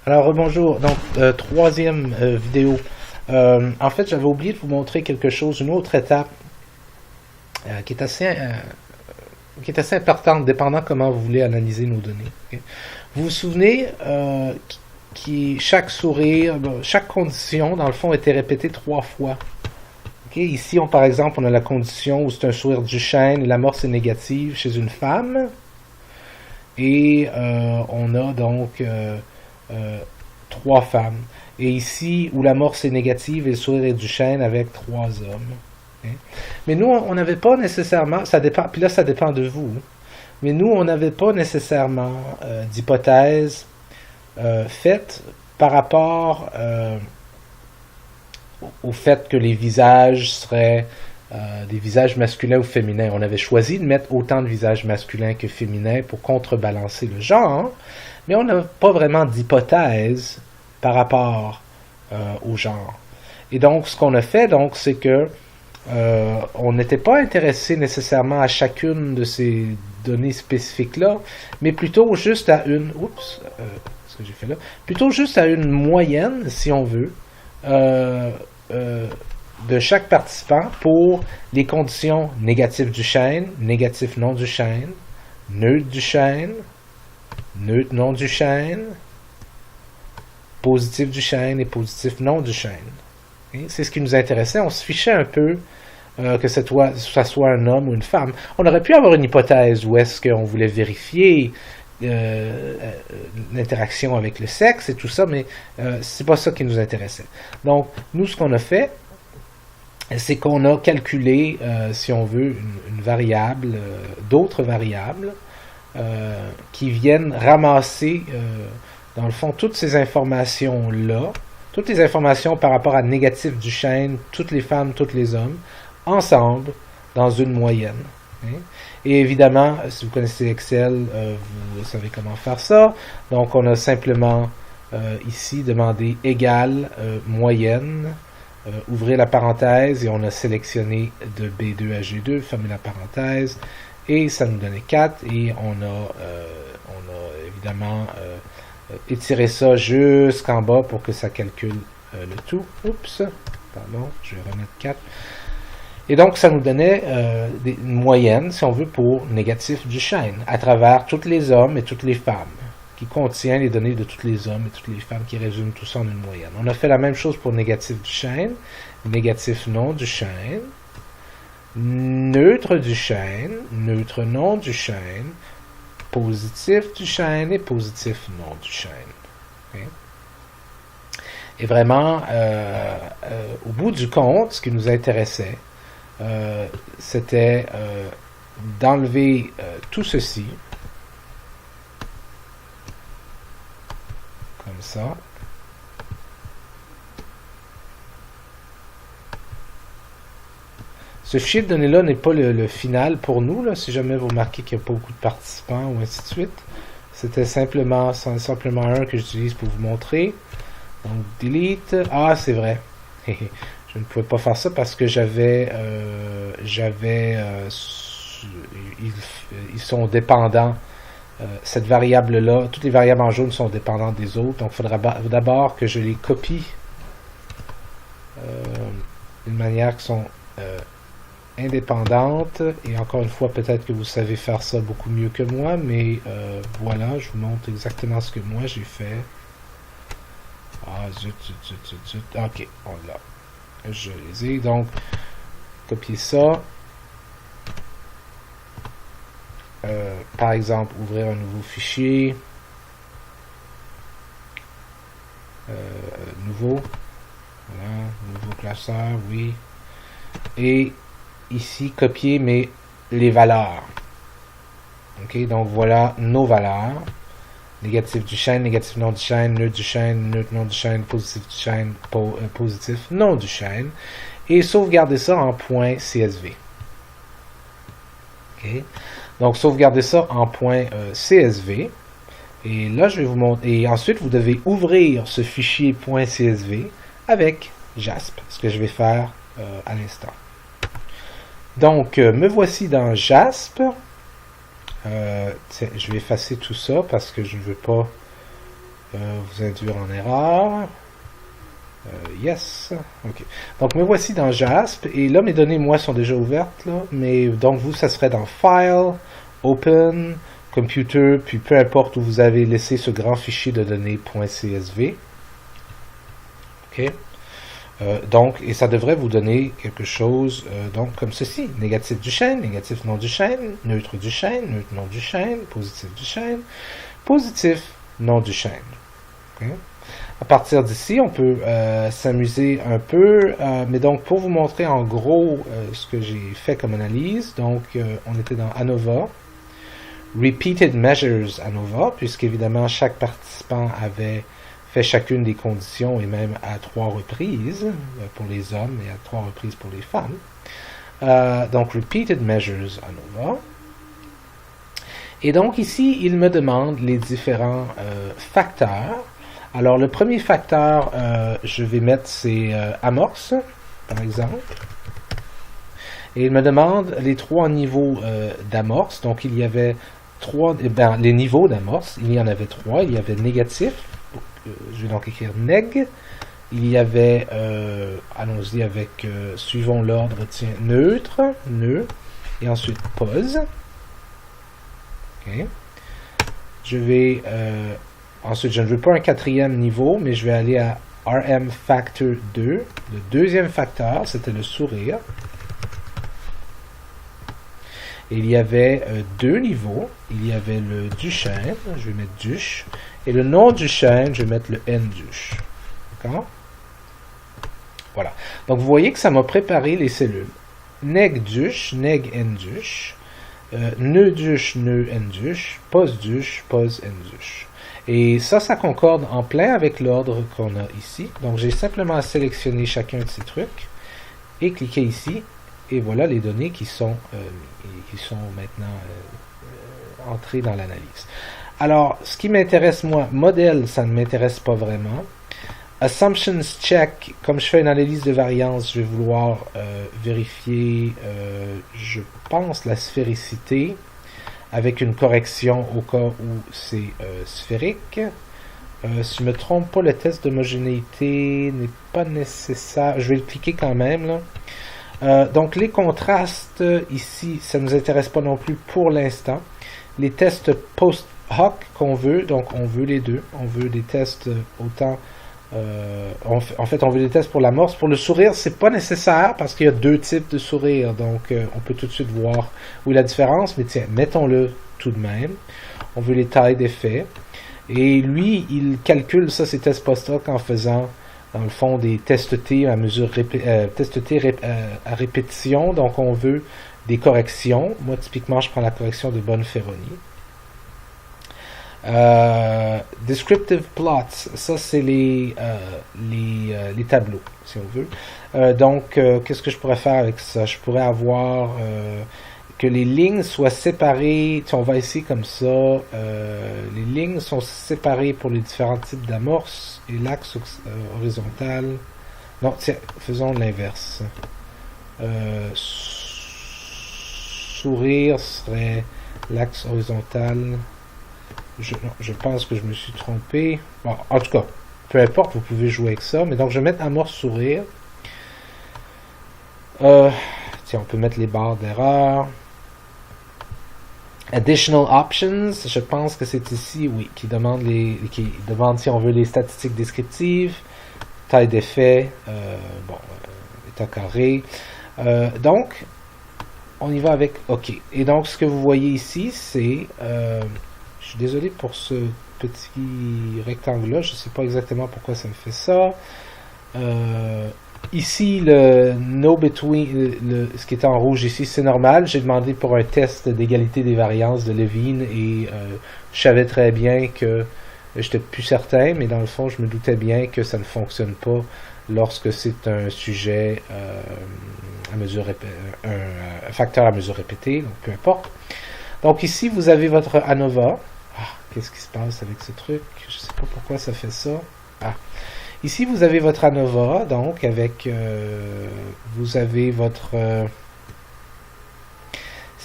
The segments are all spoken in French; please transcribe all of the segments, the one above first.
Alors, bonjour. Donc, troisième vidéo. En fait, j'avais oublié de vous montrer quelque chose, une autre étape qui est assez importante, dépendant comment vous voulez analyser nos données. Ok? Vous vous souvenez chaque sourire, chaque condition, dans le fond, était répétée 3 fois. Ok? Ici, par exemple, on a la condition où c'est un sourire Duchenne et l'amorce est négative chez une femme. Et on a donc 3 femmes. Et ici, où l'amorce est négative et le sourire est Duchenne avec 3 hommes. Okay? Mais nous, on n'avait pas nécessairement, ça dépend, puis là, ça dépend de vous, mais nous, on n'avait pas nécessairement d'hypothèse faite par rapport au fait que les visages seraient des visages masculins ou féminins. On avait choisi de mettre autant de visages masculins que féminins pour contrebalancer le genre, mais on n'a pas vraiment d'hypothèse par rapport au genre. Et donc, ce qu'on a fait, donc, c'est que on n'était pas intéressé nécessairement à chacune de ces données spécifiques-là, mais plutôt juste à une... Oups, ce que j'ai fait là. Plutôt juste à une moyenne, si on veut, de chaque participant pour les conditions négatives Duchenne, négatif non Duchenne, neutre Duchenne, neutre non Duchenne, positif Duchenne et positif non Duchenne. C'est ce qui nous intéressait. On se fichait un peu que ça soit un homme ou une femme. On aurait pu avoir une hypothèse où est-ce qu'on voulait vérifier l'interaction avec le sexe et tout ça, mais c'est pas ça qui nous intéressait. Donc, nous, ce qu'on a fait, c'est qu'on a calculé, si on veut, une variable, d'autres variables qui viennent ramasser, dans le fond, toutes ces informations-là, toutes les informations par rapport à négatif Duchenne, toutes les femmes, tous les hommes, ensemble, dans une moyenne. Hein? Et évidemment, si vous connaissez Excel, vous savez comment faire ça. Donc, on a simplement ici demandé égal moyenne, ouvrez la parenthèse, et on a sélectionné de B2 à G2, fermez la parenthèse, et ça nous donnait 4, et on a évidemment étiré ça jusqu'en bas pour que ça calcule le tout. Oups, pardon, je vais remettre 4. Et donc, ça nous donnait une moyenne, si on veut, pour négatif Duchenne, à travers tous les hommes et toutes les femmes, qui contient les données de tous les hommes et toutes les femmes, qui résument tout ça en une moyenne. On a fait la même chose pour négatif Duchenne, négatif non Duchenne, neutre Duchenne, neutre non Duchenne, positif Duchenne et positif non Duchenne. Okay? Et vraiment, au bout du compte, ce qui nous intéressait, c'était d'enlever tout ceci, comme ça. Ce fichier de données-là n'est pas le final pour nous, là, si jamais vous remarquez qu'il n'y a pas beaucoup de participants ou ainsi de suite. C'était simplement un que j'utilise pour vous montrer. Donc, delete. Ah, c'est vrai. Je ne pouvais pas faire ça parce que ils sont dépendants. Cette variable-là, toutes les variables en jaune sont dépendantes des autres. Donc, il faudra d'abord que je les copie d'une manière qui sont indépendantes. Et encore une fois, peut-être que vous savez faire ça beaucoup mieux que moi, mais voilà, je vous montre exactement ce que moi j'ai fait. Ah, zut. Ok, on l'a. Je les ai. Donc, copier ça. Par exemple, ouvrir un nouveau fichier. Nouveau. Voilà, nouveau classeur, oui. Et ici, copier les valeurs. Ok, donc voilà nos valeurs. Négatif Duchenne, négatif non Duchenne, neutre Duchenne, neutre non Duchenne, positif Duchenne, positif non Duchenne. Et sauvegarder ça en .csv. Ok. Donc, sauvegarder ça en .csv. Et là, je vais vous montrer. Et ensuite, vous devez ouvrir ce fichier .csv avec JASP, ce que je vais faire à l'instant. Donc, me voici dans JASP. Je vais effacer tout ça parce que je ne veux pas vous induire en erreur. Yes. OK. Donc, me voici dans JASP. Et là, mes données, moi, sont déjà ouvertes. Là, mais donc, vous, ça serait dans File, Open, Computer, puis peu importe où vous avez laissé ce grand fichier de données .csv. OK. Donc, et ça devrait vous donner quelque chose donc comme ceci. Négatif du chaîne, négatif non du chaîne, neutre du chaîne, neutre non du chaîne, positif du chaîne, positif non du chaîne. Okay. À partir d'ici, on peut s'amuser un peu, mais donc pour vous montrer en gros ce que j'ai fait comme analyse, donc on était dans ANOVA, Repeated Measures ANOVA, puisqu'évidemment chaque participant avait fait chacune des conditions et même à 3 reprises pour les hommes et à 3 reprises pour les femmes. Donc Repeated Measures ANOVA. Et donc ici, il me demande les différents facteurs. Alors, le premier facteur, je vais mettre, c'est amorce, par exemple. Et il me demande les 3 niveaux d'amorce. Donc, il y avait 3, les niveaux d'amorce, il y en avait 3. Il y avait négatif, je vais donc écrire neg. Il y avait, allons-y avec, suivons l'ordre, tiens, neutre, nœud, et ensuite pose. OK. Je vais... ensuite, je ne veux pas un 4e niveau, mais je vais aller à RM Factor 2. Le deuxième facteur, c'était le sourire. Et il y avait 2 niveaux. Il y avait le Duchenne, je vais mettre Duche. Et le non Duchenne, je vais mettre le N-Duche. D'accord? Voilà. Donc, vous voyez que ça m'a préparé les cellules. Neg Duche, Neg N-Duche. Nœud Duche, Nœud N-Duche. Pose Duche, Pose N-Duche. Et ça concorde en plein avec l'ordre qu'on a ici. Donc, j'ai simplement à sélectionner chacun de ces trucs et cliquer ici. Et voilà les données qui sont maintenant entrées dans l'analyse. Alors, ce qui m'intéresse, moi, modèle, ça ne m'intéresse pas vraiment. Assumptions check, comme je fais une analyse de variance, je vais vouloir vérifier, je pense, la sphéricité avec une correction au cas où c'est sphérique. Si je ne me trompe pas, le test d'homogénéité n'est pas nécessaire. Je vais le cliquer quand même, là. Donc, les contrastes, ici, ça ne nous intéresse pas non plus pour l'instant. Les tests post-hoc qu'on veut, donc on veut les deux. On veut des tests autant... en fait, on veut des tests pour l'amorce. Pour le sourire, c'est pas nécessaire parce qu'il y a 2 types de sourire. Donc, on peut tout de suite voir où est la différence. Mais tiens, mettons-le tout de même. On veut les tailles d'effet. Et lui, il calcule ça, ces tests post-hoc, en faisant, dans le fond, des tests T à mesure à répétition. Donc, on veut des corrections. Moi, typiquement, je prends la correction de Bonferroni. Descriptive plots, ça c'est les tableaux, si on veut. Donc, qu'est-ce que je pourrais faire avec ça? Je pourrais avoir que les lignes soient séparées. On va essayer comme ça. Les lignes sont séparées pour les différents types d'amorces et l'axe horizontal. Non, tiens, faisons l'inverse. Sourire serait l'axe horizontal. Je pense que je me suis trompé. Bon, en tout cas, peu importe, vous pouvez jouer avec ça. Mais donc, je vais mettre amorce sourire. Tiens, on peut mettre les barres d'erreur. Additional options, je pense que c'est ici, oui, qui demande si on veut les statistiques descriptives, taille d'effet, état carré. Donc, on y va avec OK. Et donc, ce que vous voyez ici, c'est... je suis désolé pour ce petit rectangle-là. Je ne sais pas exactement pourquoi ça me fait ça. Ici, le no between, ce qui est en rouge ici, c'est normal. J'ai demandé pour un test d'égalité des variances de Levine et je savais très bien que j'étais plus certain, mais dans le fond, je me doutais bien que ça ne fonctionne pas lorsque c'est un sujet à mesure un facteur à mesure répétée, donc peu importe. Donc ici, vous avez votre ANOVA. Qu'est-ce qui se passe avec ce truc? Je ne sais pas pourquoi ça fait ça. Ici, vous avez votre ANOVA, donc avec... vous avez votre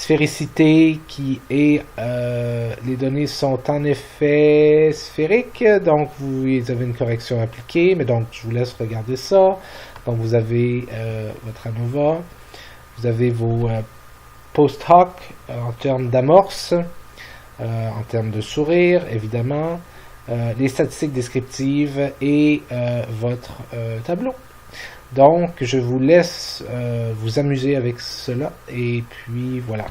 Sphéricité qui est, les données sont en effet sphériques, donc vous avez une correction appliquée, mais donc je vous laisse regarder ça. Donc vous avez votre ANOVA, vous avez vos post-hoc en termes d'amorce, en termes de sourire, évidemment, les statistiques descriptives et votre tableau. Donc, je vous laisse vous amuser avec cela, et puis voilà.